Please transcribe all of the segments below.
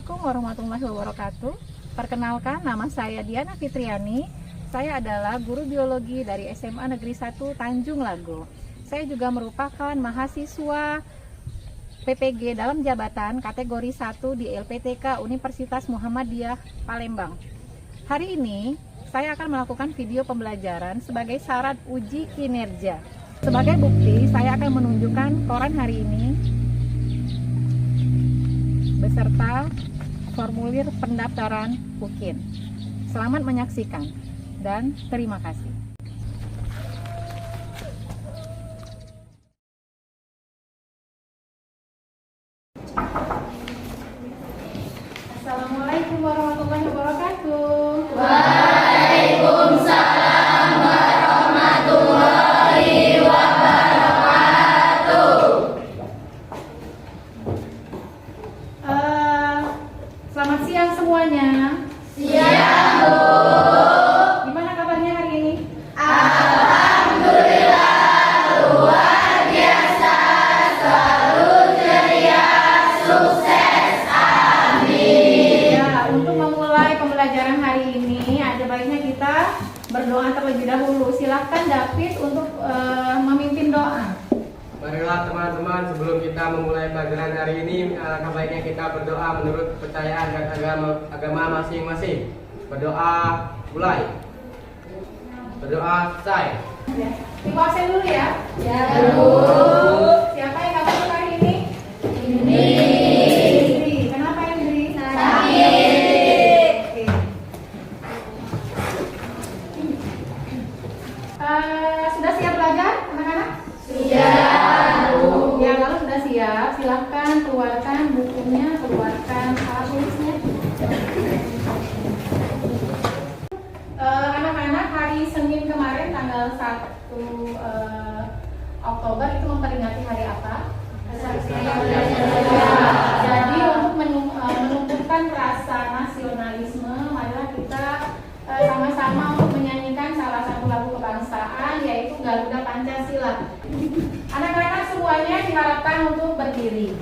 Assalamualaikum warahmatullahi wabarakatuh. Perkenalkan, nama saya Diana Fitriani. Saya adalah guru biologi dari SMA Negeri 1 Tanjung Lago. Saya juga merupakan mahasiswa PPG dalam jabatan kategori 1 di LPTK Universitas Muhammadiyah Palembang. Hari ini saya akan melakukan video pembelajaran sebagai syarat uji kinerja. Sebagai bukti, saya akan menunjukkan koran hari ini beserta formulir pendaftaran UKIN. Selamat menyaksikan dan terima kasih. Assalamualaikum warahmatullahi wabarakatuh. Waalaikumsalam warahmatullahi wabarakatuh. Selamat siang semuanya. Siang, Bu. Gimana kabarnya hari ini? Alhamdulillah, luar biasa, selalu ceria, sukses, amin. Ya, untuk memulai pembelajaran hari ini, ada baiknya kita berdoa terlebih dahulu. Silahkan David untuk memimpin doa. Marilah teman-teman, sebelum kita memulai pelajaran hari ini, alangkah baiknya kita berdoa menurut kepercayaan dan agama masing-masing. Berdoa mulai. Berdoa selesai. Ya. Dikuasain dulu ya. Ya, Bu. Siapa yang nggak masuk hari ini? Ini Indri. Kenapa Indri? sakit. Oke. Sudah siap belajar, anak-anak? Siap, Bu. Ya, kalau sudah siap, silahkan keluarkan bukunya, keluarkan alat tulisnya. Anak-anak, hari Senin kemarin tanggal 1 Oktober itu memperingati hari apa? Jadi untuk menumbuhkan rasa nasionalisme, marilah kita sama-sama untuk menyanyikan salah satu lagu kebangsaan, yaitu Garuda Pancasila. Anak-anak semuanya diharapkan untuk berdiri.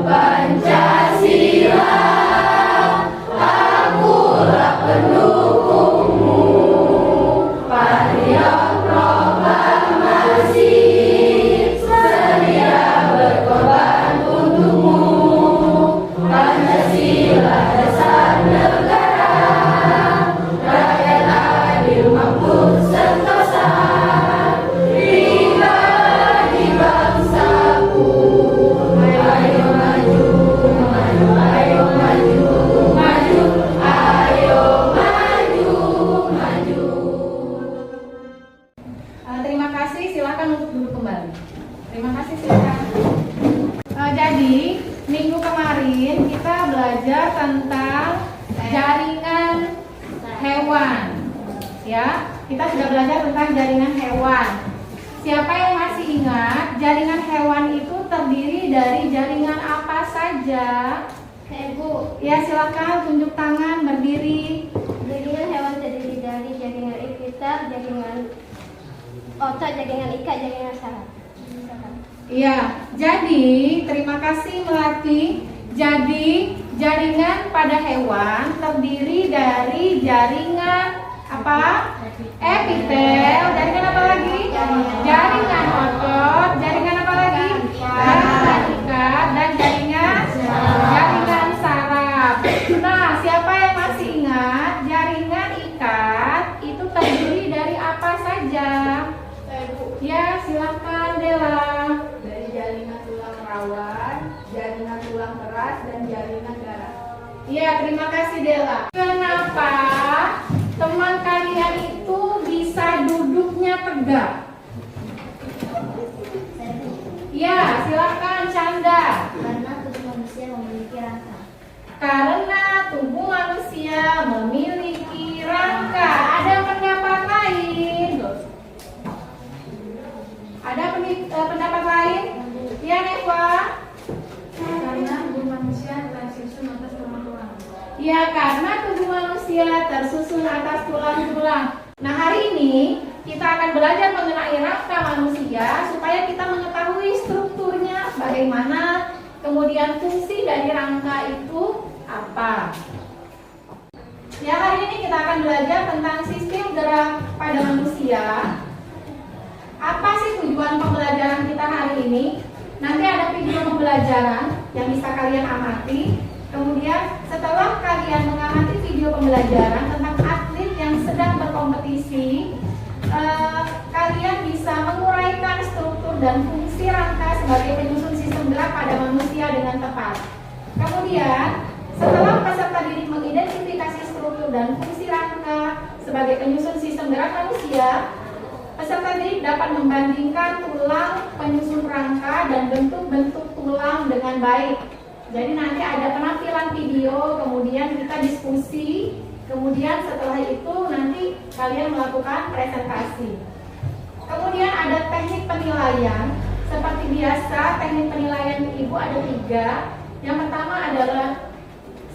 Pancasila, akulah pendukungmu. Patriot proklamasi, sedia berkorban untukmu. Pancasila dasar negara, rakyat adil makmur sentosa, pribadi bangsaku. Ayo maju, maju, ayo maju, maju, ayo maju, maju. Terima kasih, silakan untuk duduk kembali. Terima kasih, silakan. Jadi minggu kemarin kita belajar tentang jaringan hewan. Ya, kita sudah belajar tentang jaringan hewan. Siapa yang masih ingat jaringan hewan itu terdiri dari jaringan apa saja? Bu, Ya, silakan tunjuk tangan, berdiri. jaringan hewan terdiri dari jaringan epitel, jaringan otot, jaringan ikat, jaringan saraf. Iya, jadi terima kasih Melati. Jadi jaringan pada hewan terdiri dari jaringan apa? Epitel. Jaringan apa lagi? Jaringan otot. Jaringan apa lagi? Jaringan ikat dan jaringan saraf. Nah, siapa yang masih ingat jaringan ikat itu terdiri dari apa saja? Ya, silakan Dela. Dari jaringan tulang rawan, jaringan tulang keras, dan jaringan darah. Iya, terima kasih Dela. Kenapa teman kalian itu bisa duduknya tegak? Ya, silakan Canda. Karena tubuh manusia memiliki rangka. Karena tubuh manusia memiliki rangka. Ada pendapat lain? Ya, karena tubuh manusia tersusun atas tulang-tulang. Nah, hari ini kita akan belajar mengenai rangka manusia supaya kita mengetahui strukturnya bagaimana, kemudian fungsi dari rangka itu apa. Ya, hari ini kita akan belajar tentang sistem gerak pada manusia. Apa sih tujuan pembelajaran kita hari ini? Nanti ada video pembelajaran yang bisa kalian amati. Kemudian setelah kalian mengamati video pembelajaran tentang atlet yang sedang berkompetisi, kalian bisa menguraikan struktur dan fungsi rangka sebagai penyusun sistem gerak pada manusia dengan tepat. Kemudian setelah peserta didik mengidentifikasi struktur dan fungsi rangka sebagai penyusun sistem gerak manusia, peserta didik dapat membandingkan tulang penyusun rangka dan bentuk-bentuk tulang dengan baik. Jadi nanti ada penampilan video, kemudian kita diskusi, kemudian setelah itu nanti kalian melakukan presentasi. Kemudian ada teknik penilaian. Seperti biasa, teknik penilaian ibu ada 3. Yang pertama adalah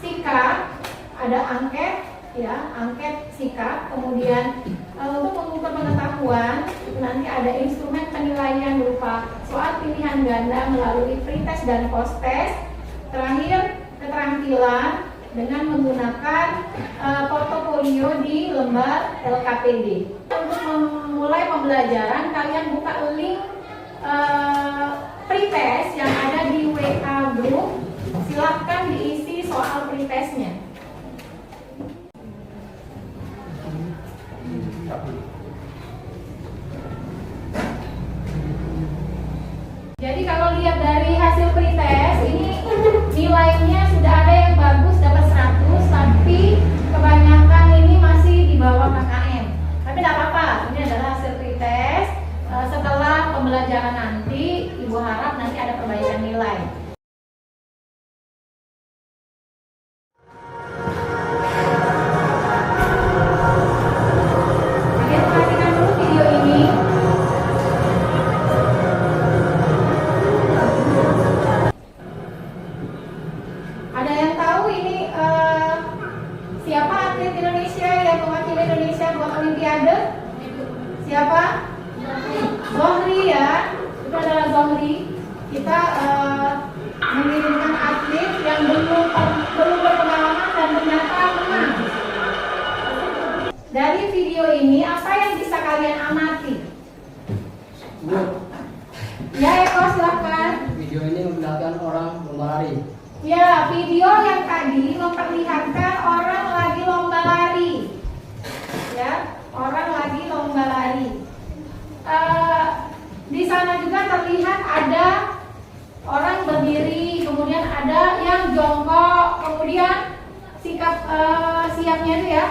sikap, ada angket, ya, angket sikap. Kemudian untuk mengukur pengetahuan, nanti ada instrumen penilaian berupa soal pilihan ganda melalui pretest dan posttest. Terakhir, keterampilan dengan menggunakan portofolio di lembar LKPD. Untuk memulai pembelajaran, kalian buka link pretest yang ada di WA group. Silahkan diisi soal pretestnya. Jadi kalau lihat dari hasil pretest ini nilainya sudah ada yang bagus dapat 100, tapi kebanyakan ini masih di bawah KKM. Tapi tidak apa-apa, ini adalah hasil pretest. Setelah pembelajaran nanti, ibu harap nanti ada perbaikan nilai. Kalian perhatikan dulu video ini. Ada yang tahu ini siapa atlet Indonesia yang mewakili Indonesia buat Olimpiade? Siapa? Zohri, ya. Itu adalah Zohri. Kita mengirimkan atlet yang belum berpengalaman dan ternyata menang. Dari video ini apa yang bisa kalian amati? Ya, Eko, silakan. Video ini memperlihatkan orang lomba lari. Ya, video yang tadi memperlihatkan orang lagi lomba lari. Ya, orang lagi lomba lari. Di sana juga terlihat ada orang berdiri, kemudian ada yang jongkok, kemudian sikap siapnya itu ya.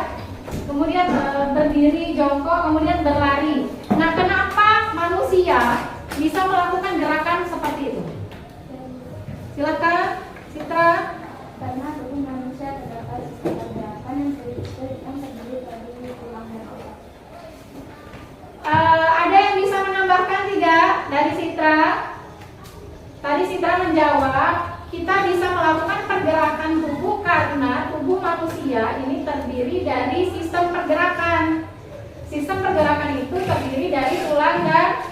Kemudian berdiri, jongkok, kemudian berlari. Nah, kenapa manusia bisa melakukan gerakan seperti itu? Silakan. Citra. Karena tubuh manusia terdapat sistem gerakan yang terdiri dari tulang dan otot. Ada yang bisa menambahkan tidak dari Citra? Tadi Citra menjawab, kita bisa melakukan pergerakan tubuh karena tubuh manusia ini terdiri dari sistem pergerakan. Sistem pergerakan itu terdiri dari tulang dan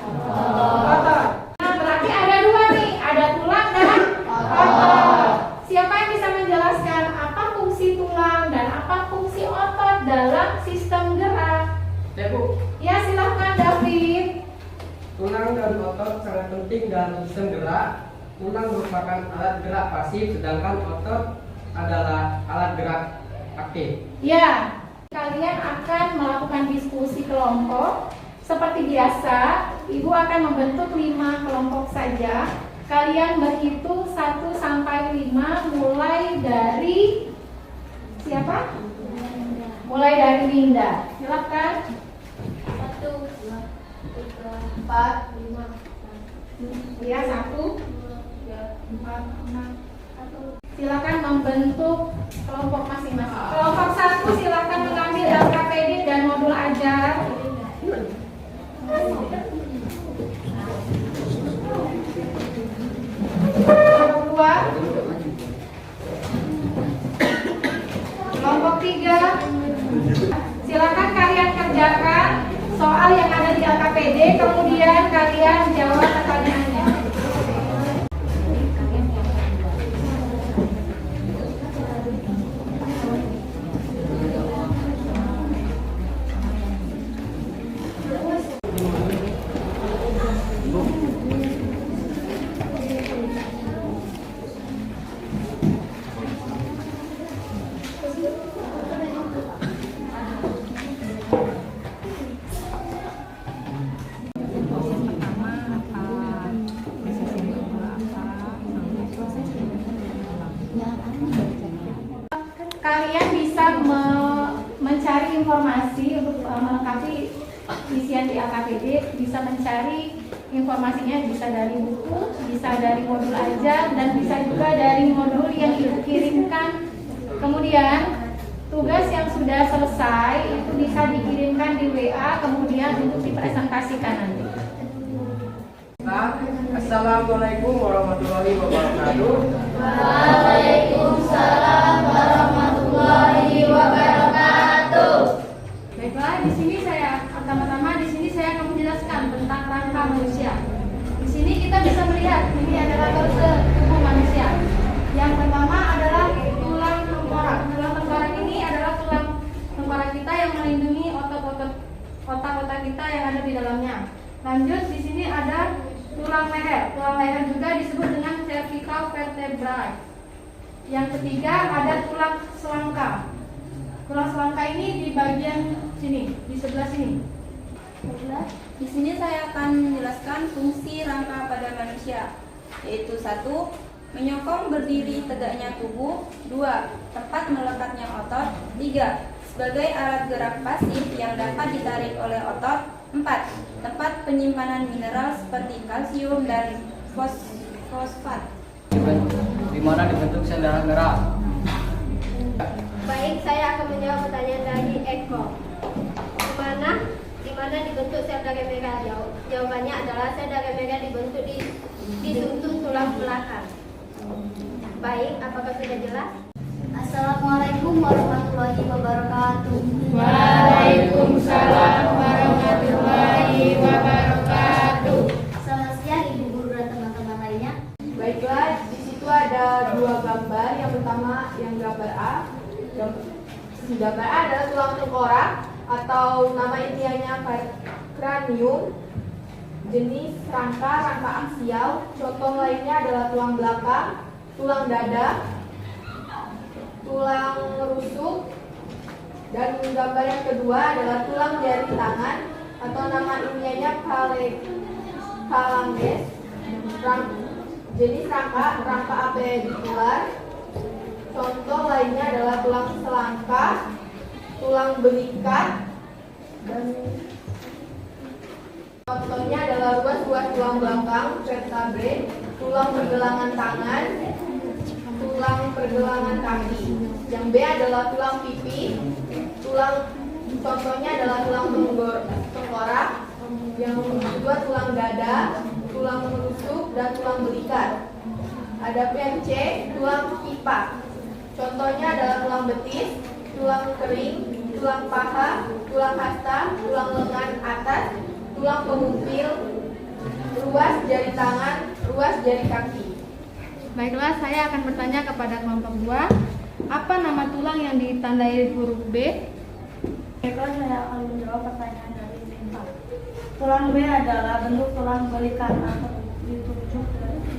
otot. Nah, berarti ada 2 nih, ada tulang dan otot. Siapa yang bisa menjelaskan apa fungsi tulang dan apa fungsi otot dalam sistem gerak? Ya, Bu. Ya, silahkan David. Tulang dan otot sangat penting dalam sistem gerak. Tulang merupakan alat gerak pasif, sedangkan otot adalah alat gerak aktif. Ya, kalian akan melakukan diskusi kelompok. Seperti biasa, Ibu akan membentuk 5 kelompok saja. Kalian berhitung 1 sampai 5 mulai dari siapa? Mulai dari Linda. Silakan. 1, 2, 3, 4, 5, 6. Ya, 1, 2, 3, 4, 5. Silakan membentuk kelompok masing-masing. Kelompok 1 silakan mengambil LKPD dan modul ajar. Kelompok 2 Silakan kalian kerjakan soal yang ada di LKPD, kemudian kalian jawab pertanyaannya. Kalian bisa mencari informasi untuk melengkapi isian di LKPD, bisa mencari informasinya bisa dari buku, bisa dari modul ajar, dan bisa juga dari modul yang dikirimkan. Kemudian tugas yang sudah selesai itu bisa dikirimkan di WA, kemudian untuk dipresentasikan nanti. Assalamualaikum warahmatullahi wabarakatuh. Waalaikumsalam warahmatullahi wabarakatuh. Baiklah, di sini saya pertama-tama akan menjelaskan tentang rangka manusia. Di sini kita bisa melihat ini adalah torso tubuh manusia. Yang pertama adalah tulang tengkorak. Tulang tengkorak ini adalah tulang tengkorak kita yang melindungi otot-otot kita yang ada di dalamnya. Lanjut, di sini ada tulang leher. Tulang leher juga disebut dengan cervical vertebrae. Yang ketiga ada tulang selangka. Tulang selangka ini di bagian sini, di sebelah sini. Di sini saya akan menjelaskan fungsi rangka pada manusia, yaitu 1. Menyokong berdiri tegaknya tubuh. 2. Tempat melekatnya otot. 3. Sebagai alat gerak pasif yang dapat ditarik oleh otot. 4. Tempat penyimpanan mineral seperti kalsium dan fosfat. Di mana dibentuk sel darah merah? Baik, saya akan menjawab pertanyaan dari Eko. Di mana dibentuk sel darah merah? Jawabannya adalah sel darah merah dibentuk di suntung tulang belakang. Baik, apakah sudah jelas? Assalamualaikum warahmatullahi wabarakatuh. Waalaikumsalam warahmatullahi wabarakatuh. Selamat siang Ibu Guru dan teman-teman lainnya. Baiklah, di situ ada dua gambar. Yang pertama yang gambar A. Gambar A adalah tulang tengkorak atau nama ilmiahnya kranium. Jenis rangka aksial. Contoh lainnya adalah tulang belakang, tulang dada, tulang rusuk, dan gambar yang kedua adalah tulang jari tangan atau nama ilmiahnya phalanges. Jenis rangka apendikular. Contoh lainnya adalah tulang selangka, tulang belikat, dan contohnya adalah ruas-ruas tulang belakang, vertebrae, tulang pergelangan tangan, tulang pergelangan kaki. Yang B adalah tulang pipi, contohnya adalah tulang tengkorak. Yang kedua tulang dada, tulang rusuk, dan tulang belikat. Ada yang C, tulang pipa. Contohnya adalah tulang betis, tulang kering, tulang paha, tulang hasta, tulang lengan atas, tulang pengumpil, ruas jari tangan, ruas jari kaki. Baiklah, saya akan bertanya kepada kelompok 2. Apa nama tulang yang ditandai huruf B? Baiklah, saya akan menjawab pertanyaan dari Sinta. Tulang B adalah bentuk tulang belikat atau ditunjuk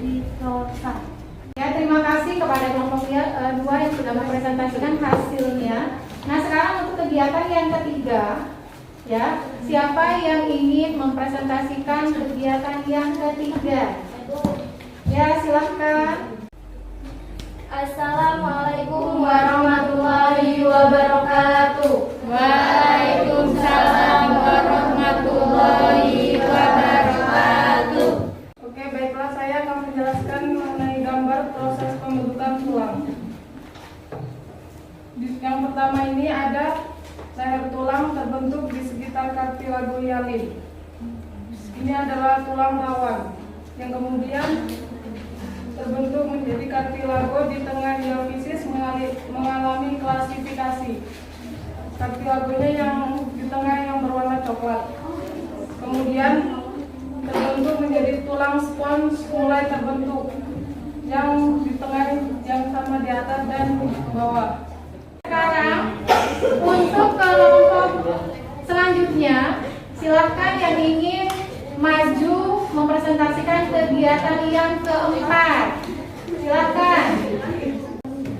di dorsal. Ya, terima kasih kepada kelompok 2 yang sudah mempresentasikan hasilnya. Nah, sekarang untuk kegiatan yang ketiga, ya, siapa yang ingin mempresentasikan kegiatan yang ketiga? Ya, silahkan. Assalamualaikum warahmatullahi wabarakatuh. Waalaikumsalam warahmatullahi wabarakatuh. Oke, baiklah, saya akan menjelaskan mengenai gambar proses pembentukan tulang. Yang pertama ini ada leher tulang terbentuk di sekitar cartilago hyaline. Ini adalah tulang rawan yang kemudian terbentuk menjadi kartilago di tengah diafisis mengalami klasifikasi. kartilagonya yang di tengah yang berwarna coklat. Kemudian terbentuk menjadi tulang spons mulai terbentuk yang di tengah yang sama di atas dan di bawah. Sekarang untuk kelompok selanjutnya, silakan yang ingin maju mempresentasikan kegiatan yang keempat. Silakan.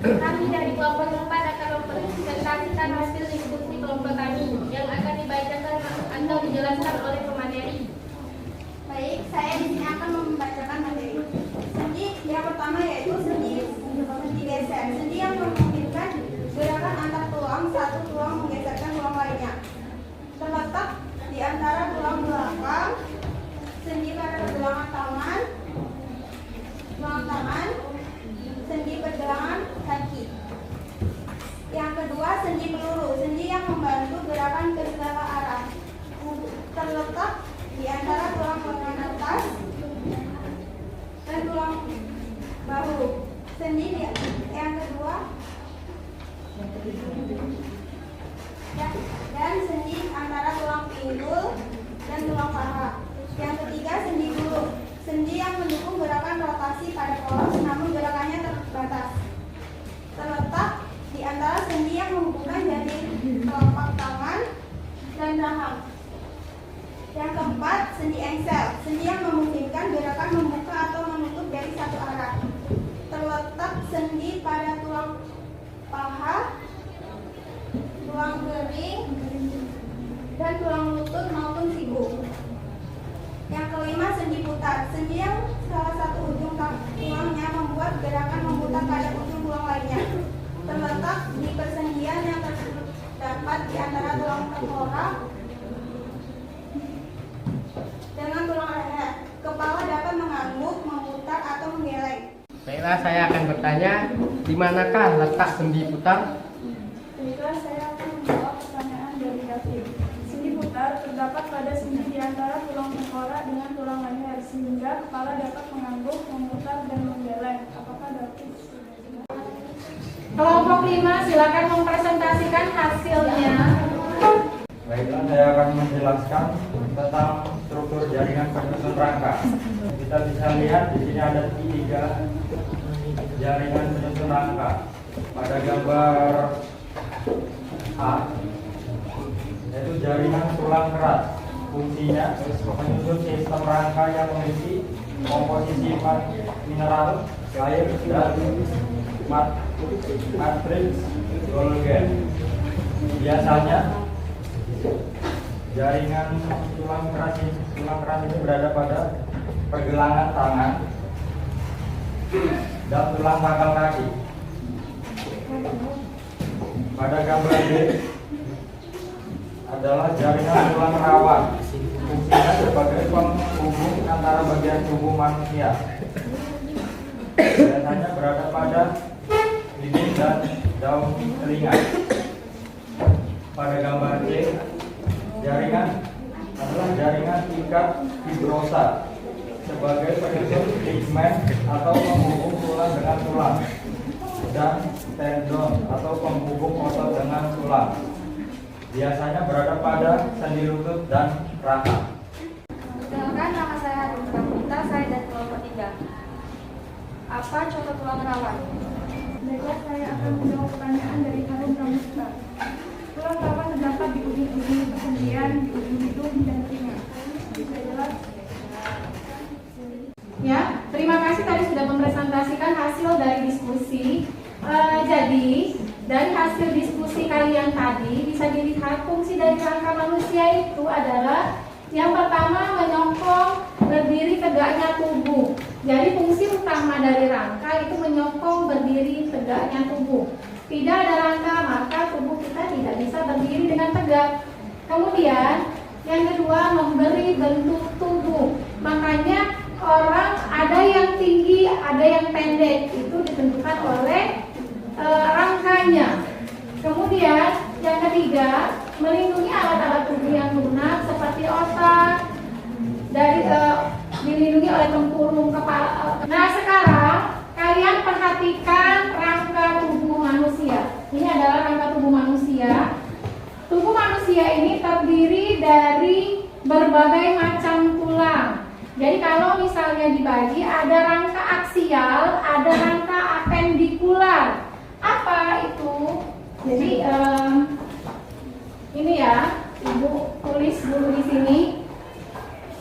Kami dari kelompok 4 akan mempresentasikan hasil diskusi kelompok kami yang akan dibacakan atau dijelaskan oleh pemateri. Baik, saya di sini akan membacakan materi. Sendi yang pertama yaitu sendi geser. Sendi yang memungkinkan gerakan antar tulang, satu tulang menggeserkan tulang lainnya. Terletak di antara tulang belakang, sendi pada pergelangan tangan, sendi pergelangan kaki. Yang kedua, sendi peluru. Sendi yang membantu gerakan ke segala arah. Terletak di antara tulang lengan atas dan tulang bahu. Sendi yang kedua dan sendi antara tulang pinggul dan tulang paha. Yang ketiga, sendi gulung. Sendi yang mendukung gerakan rotasi pada poros namun gerakannya terbatas. Terletak di antara sendi yang menghubungkan jari telapak tangan dan rahang. Yang keempat, sendi engsel. Sendi yang memungkinkan gerakan membuka atau menutup dari satu arah. Terletak sendi pada tulang paha, tulang kering, dan tulang lutut maupun siku. Yang kelima, sendi putar. Sendi yang salah satu ujung tulangnya membuat gerakan memutar pada ujung tulang lainnya. Terletak di persendian yang terdapat di antara tulang tengkorak dengan tulang leher. Kepala dapat mengangguk, memutar, atau menggeleng. Baiklah, saya akan bertanya, di manakah letak sendi putar? Baiklah, saya akan menjawab pertanyaan dari David. Sendi putar terdapat pada sendi di antara tulang tengkorak dengan tulang leher sehingga kepala dapat mengangguk, memutar, dan menggeleng. Apakah David? Kelompok 5 silakan mempresentasikan hasilnya. Baiklah, saya akan menjelaskan tentang struktur jaringan penyusun rangka. Kita bisa lihat di sini ada 3 jaringan penyusun rangka. Pada gambar A, yaitu jaringan tulang keras. Fungsinya menyusun sistem rangka yang memiliki komposisi mineral, air, dan matriks Golgi. Biasanya jaringan tulang keras ini berada pada pergelangan tangan dan tulang pangkal kaki. Pada gambar B adalah jaringan tulang rawan. Fungsinya sebagai penghubung antara bagian tubuh manusia. Biasanya berada pada bibir dan daun telinga. Pada gambar C, jaringan adalah jaringan ikat fibrosa sebagai penyusun ligamen atau penghubung tulang dengan tulang, dan tendon atau penghubung otot dengan tulang. Biasanya berada pada sendi lutut dan rahang. Perkenalkan, nama saya Harun Pramuta, saya dari kelompok 3. Apa contoh tulang rawan? Baiklah, saya akan menjawab pertanyaan dari Harun Pramuta. Tulang rawan terdapat di ujung-ujung persendian, di ujung hidung, dan telinga. Bisa jelas? Ya, terima kasih tadi sudah mempresentasikan hasil dari diskusi. Jadi dari hasil diskusi kalian tadi bisa dilihat fungsi dari rangka manusia itu adalah yang pertama menyokong berdiri tegaknya tubuh. Jadi fungsi utama dari rangka itu menyokong berdiri tegaknya tubuh. Tidak ada rangka maka tubuh kita tidak bisa berdiri dengan tegak. Kemudian yang kedua memberi bentuk tubuh. Makanya orang ada yang tinggi, ada yang pendek, itu ditentukan oleh rangkanya. Kemudian yang ketiga melindungi alat-alat tubuh yang lunak seperti otak dari dilindungi oleh tempurung kepala. Nah sekarang kalian perhatikan rangka tubuh manusia. Ini adalah rangka tubuh manusia. tubuh manusia ini terdiri dari berbagai macam tulang. Jadi kalau misalnya dibagi, ada rangka aksial, ada rangka apendikular. Apa itu? Jadi ini ya, Ibu tulis dulu di sini.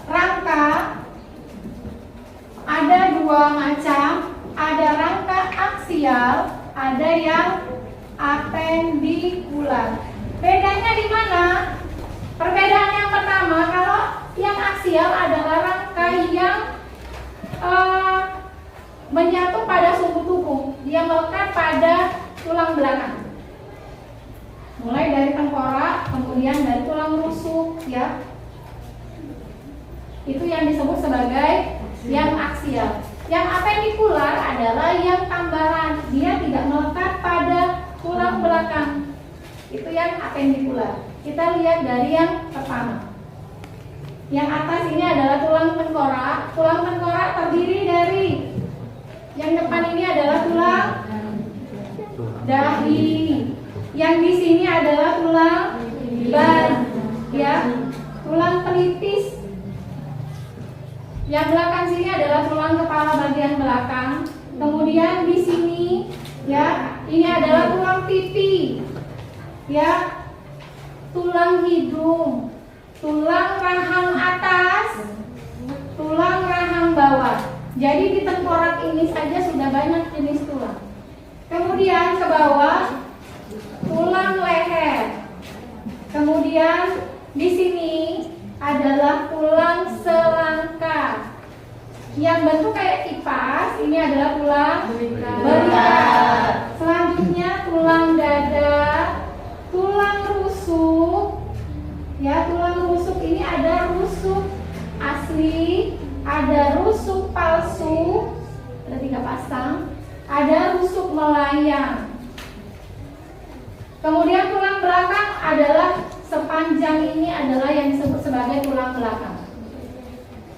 Rangka ada dua macam, ada rangka aksial, ada yang apendikular. Bedanya di mana? Perbedaan yang pertama, kalau yang aksial adalah rangka yang menyatu pada sumbu tubuh, dia melekat pada tulang belakang. Mulai dari tengkorak, kemudian dari tulang rusuk, ya. Itu yang disebut sebagai yang aksial. Yang apendikular adalah yang tambahan, dia tidak melekat pada tulang belakang. Itu yang apendikular. Kita lihat dari yang pertama. Yang atas ini adalah tulang tengkorak. Tulang tengkorak terdiri dari yang depan ini adalah tulang dahi. Yang di sini adalah tulang ban, ya, tulang pelipis. Yang belakang sini adalah tulang kepala bagian belakang. Kemudian di sini, ya, ini adalah tulang pipi, ya, tulang hidung, tulang rahang atas, tulang rahang bawah. Jadi di tengkorak ini saja sudah banyak jenis tulang. Kemudian ke bawah, tulang leher. Kemudian di sini adalah tulang selangka. Yang bentuk kayak kipas, ini adalah tulang belikat. Selanjutnya tulang dada, tulang rusuk. Ya, tulang rusuk ini ada rusuk asli, ada rusuk palsu, ada 3 pasang, ada rusuk melayang. Kemudian tulang belakang adalah sepanjang ini adalah yang disebut sebagai tulang belakang.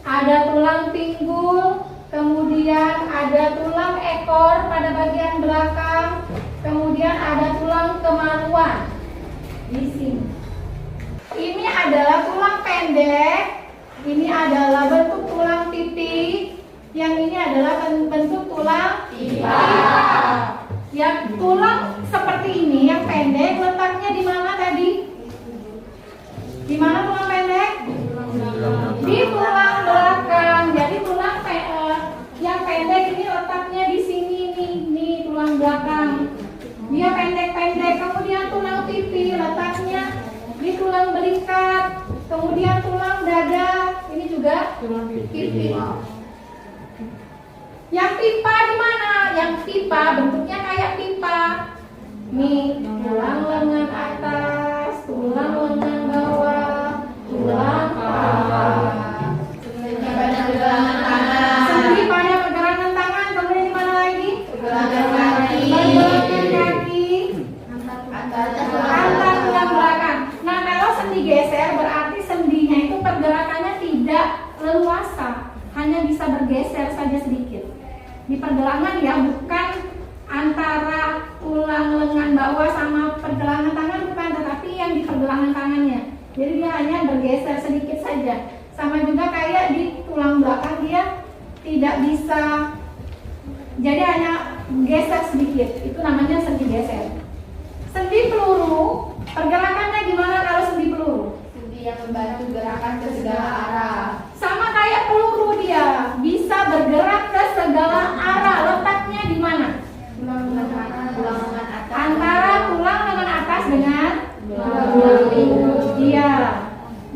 Ada tulang pinggul, kemudian ada tulang ekor pada bagian belakang, kemudian ada tulang kemaluan di sini. Ini adalah tulang pendek, ini adalah bentuk tulang pipi, yang ini adalah bentuk tulang pipa. Yang tulang seperti ini, yang pendek, letaknya di mana tadi? Di mana tulang pendek? Di tulang belakang. Jadi tulang yang pendek ini letaknya di sini nih tulang belakang. Dia pendek-pendek. Kemudian tulang pipi letaknya di tulang belikat. Kemudian tulang dada ini juga pipi. Yang pipa di mana? Yang pipa bentuknya kayak pipa. Nih, tulang lengan atas, tulang lengan bawah, tulang paha. Sendi pada pergelangan tangan, kemudian di mana lagi? Pergelangan kaki. Antar tulang belakang. Nah, kalau sendi geser berarti sendinya itu pergerakannya tidak leluasa, hanya bisa bergeser saja sedikit. Di pergelangan ya, bukan antara tulang lengan bawah sama pergelangan tangan, bukan, tetapi yang di pergelangan tangannya. Jadi dia hanya bergeser sedikit saja. Sama juga kayak di tulang belakang, dia tidak bisa, jadi hanya geser sedikit. Itu namanya sendi geser. Sendi peluru, pergerakannya gimana kalau sendi peluru? Sendi yang membantu gerakan ke segala arah. Sama kayak peluru, dia bisa bergerak ke segala arah. Letaknya di mana? Antara tulang lengan atas dengan tulang. Iya,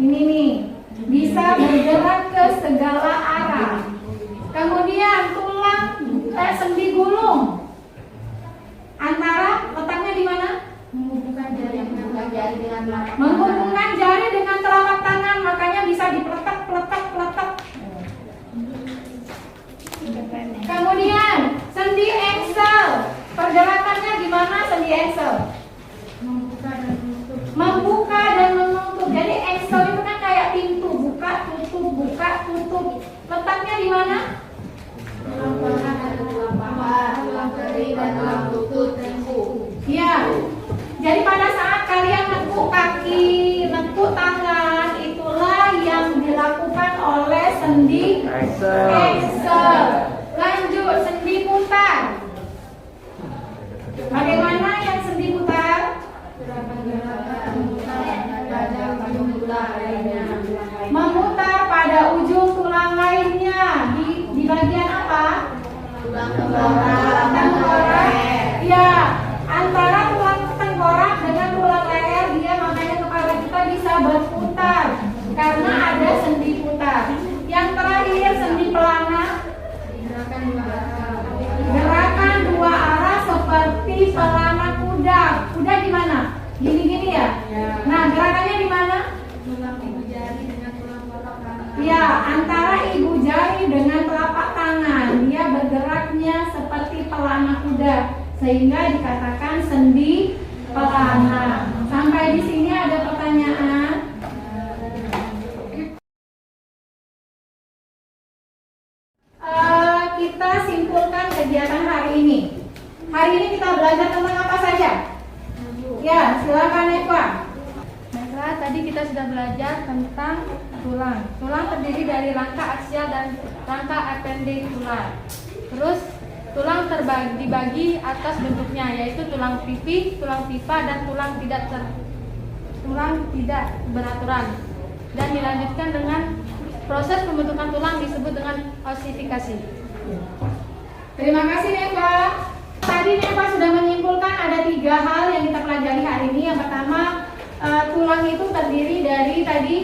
ini nih, bisa bergerak ke segala arah. Kemudian tulang sendi gulung, antara letaknya di mana? Menghubungkan jari dengan telapak tangan, makanya bisa dipeletak. Kemudian sendi engsel, pergerakannya gimana sendi engsel? Membuka dan menutup. Jadi engsel itu kan kayak pintu, buka tutup. Letaknya di mana? Tulang kering dan tulang lutut. Ya. Jadi pada saat kalian nekuk kaki, nekuk tangan, itulah yang dilakukan oleh sendi Excel. Lanjut, sendi putar. Bagaimana yang sendi putar? Memutar pada ujung tulang lainnya. Di bagian apa? Tulang tengkorak. Ya, antara tulang tengkorak dengan tulang leher dia, makanya kepala kita bisa berputar karena ada sendi putar. Yang terakhir sendi pelana. Gerakan dua arah seperti pelana kuda. Kuda di mana? Gini-gini ya. Nah, gerakannya di mana? Ya, antara ibu jari dengan telapak tangan. Dia bergeraknya seperti pelana kuda, sehingga dikatakan sendi pelana. Sampai di sini ada pertanyaan? Kita simpulkan kegiatan hari ini. Hari ini kita belajar tentang apa saja? Ya, silakan Eva. Baiklah, tadi kita sudah belajar tentang tulang. Tulang terdiri dari rangka aksial dan rangka apendikular. Terus tulang dibagi atas bentuknya, yaitu tulang pipi, tulang pipa, dan tulang tidak beraturan. Dan dilanjutkan dengan proses pembentukan tulang disebut dengan osifikasi. Terima kasih Eva. Tadi Eva sudah menyimpulkan ada 3 hal yang kita pelajari hari ini. Yang pertama, tulang itu terdiri dari tadi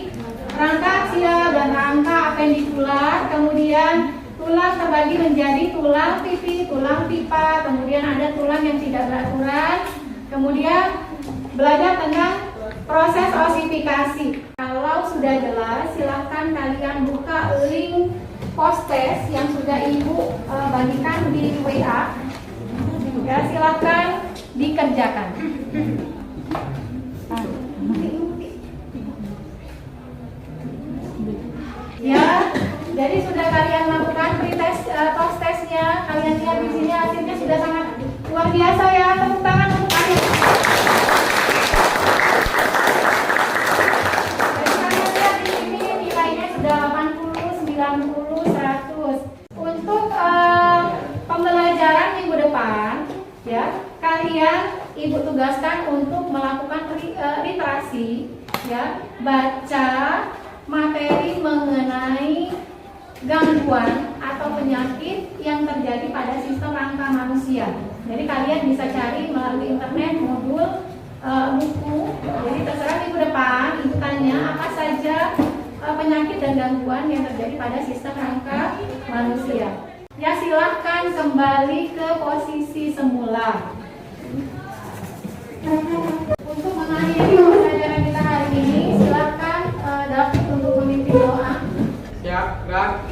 rangka aksial dan rangka apendikular. Kemudian tulang terbagi menjadi tulang pipi, tulang pipa. Kemudian ada tulang yang tidak beraturan. Kemudian belajar tentang proses osifikasi. Kalau sudah jelas, silahkan kalian buka link post test yang sudah ibu bagikan di WA. Ya, silahkan dikerjakan. Ya, jadi sudah kalian lakukan pretest post testnya. Kalian lihat di sini hasilnya sudah sangat luar biasa ya. Tepuk tangan untuk kalian. Jadi kalian lihat di sini nilainya sudah 80, 90, 100. Untuk pembelajaran minggu depan, ya, kalian ibu tugaskan untuk melakukan literasi, ya, baca materi mengenai gangguan atau penyakit yang terjadi pada sistem rangka manusia. Jadi kalian bisa cari melalui internet modul buku. Jadi terserah minggu depan ibu tanya apa saja penyakit dan gangguan yang terjadi pada sistem rangka manusia. Ya, silahkan kembali ke posisi semula. Untuk mengakhiri pembelajaran kita hari ini, silahkan David untuk memimpin doa. Siap, gerak.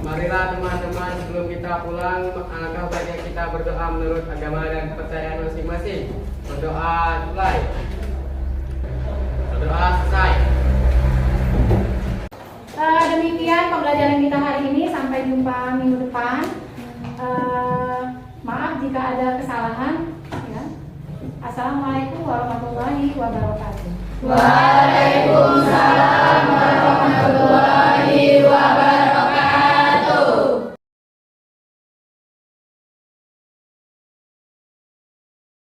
Marilah teman-teman, sebelum kita pulang, alangkah baiknya kita berdoa menurut agama dan kepercayaan masing-masing. Berdoa mulai. Berdoa selesai. Demikian pembelajaran kita hari ini. Sampai jumpa minggu depan. Maaf jika ada kesalahan. Ya. Assalamualaikum warahmatullahi wabarakatuh. Waalaikumsalam warahmatullahi wabarakatuh.